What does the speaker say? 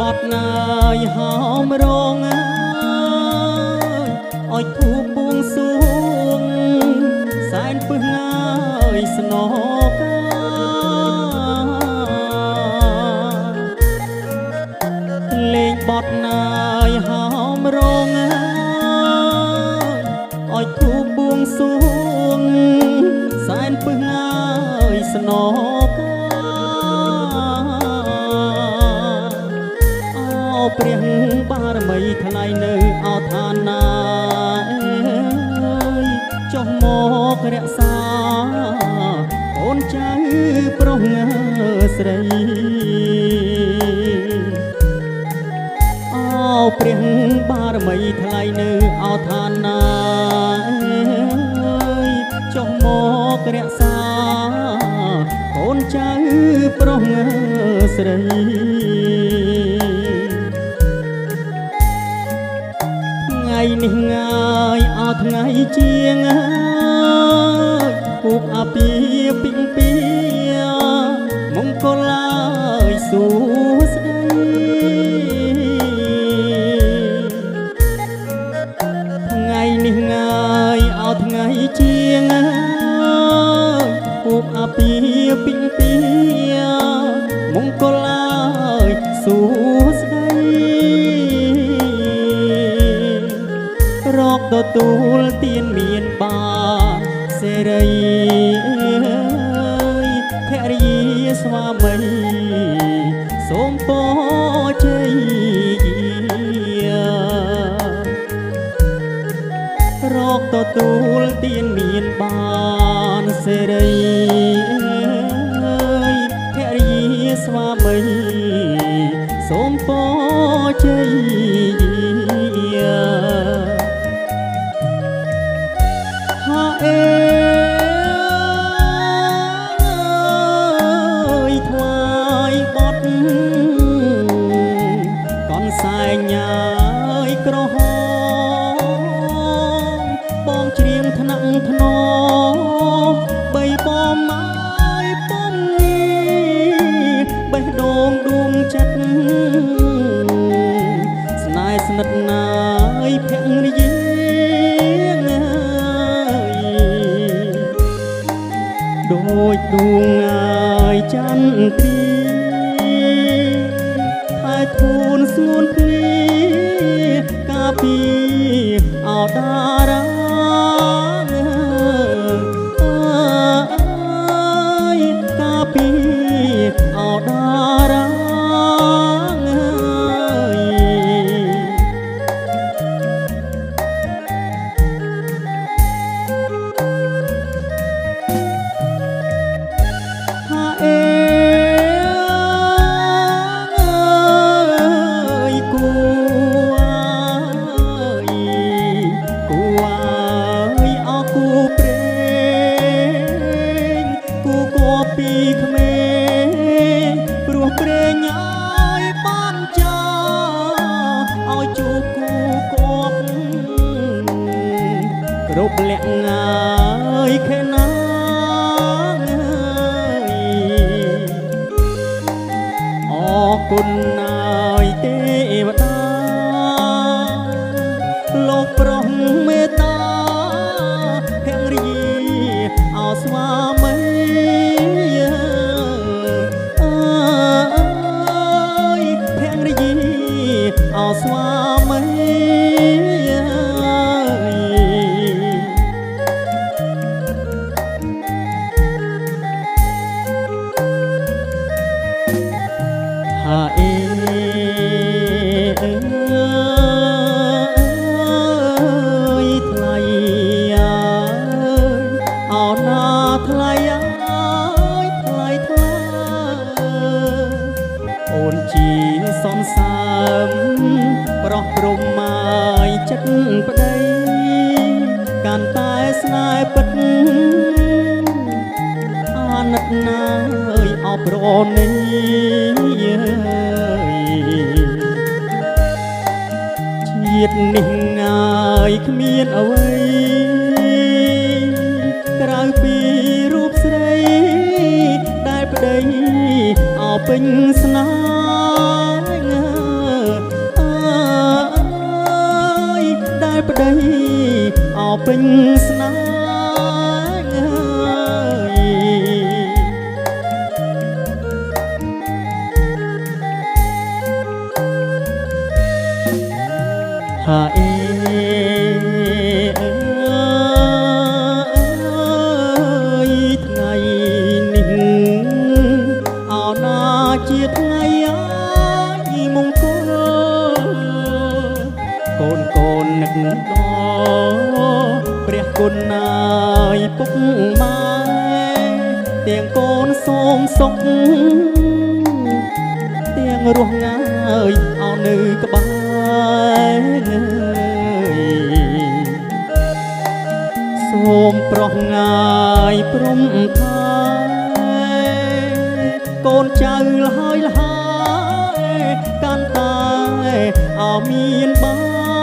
បត់ណាយហោមរងអើយធូបបួងសួងសែនពឹសងាយស្នកាលេងបត់ណាយហោមរងអើយធូបបួងសួងសែនពឹសងាយស្នកាព្រះបារមីថ្លៃនៅអោឋានណាចុះមករក្សាអូនចៅប្រុសស្រីអោព្រះបារមីថ្លៃនៅអោឋានណាចុះមករក្សាអូនចៅប្រុសស្រីថ្ងៃនេះងាយអោថ្ងៃជាងពូកអាពីពីងពីមង្គលឡើយសួស្ដីថ្ងៃនេះងាយអោថ្ងៃជាងពូកអាពីពីងពីមង្គលឡើយសួស្ដីរកទទួលទានមានបានសេរីភរិយាស្វាមីសូមពរជ័យរកទទួលទានមានបានសេរីភរិយាស្វាមីសូមពរជ័យអើយថ្វាយបត់កនសែងញ៉ាយក្រហមបងច្រៀងថ្នាក់ថ្នមបីបំហើយបំបេះដូងដួងចិត្តស្នេហ៍ស្និទ្ធណាយភរិយាដូចដួងងាយចន្ទ្រីថែធូនស្ងួនភ្លីកាពីអោតារាកាពីអោតារាពីក្មេងព្រោះព្រេងឲ្យបានចាឲ្យជួបគូគប់គ្រប់លក្ខងាយខេណាអរគុណណាយទេវតាលោកប្រុសមេត្តាភរិយាអោស្វាមីអោស្វាមីហាអេថ្លៃអោណាថ្លៃថ្លៃថ្លៃអូនជាសំសាមប្រោះព្រំម៉ាយចិត្តប្តីកាន់តែស្នេហ៍ពិតអាណិតណាយអបរនេះជាតិនេះងាយគ្មានអ្វីក្រៅពីរូបស្រីដែលប្តីអោពេញស្នេហ៍ ពេញស្នេហ៍ហាអេថ្ងៃនេះអោណាជាថ្ងៃអាយមង្គលកូនកូននឹកដល់ព្រះគុណណាយពុកម៉ែទាំងកូនសូមសុខទាំងរស់ងាយអោនៅក្បែរសូមប្រោះងាយព្រំថែកូនចៅលហើយកាន់តែអោមានបាន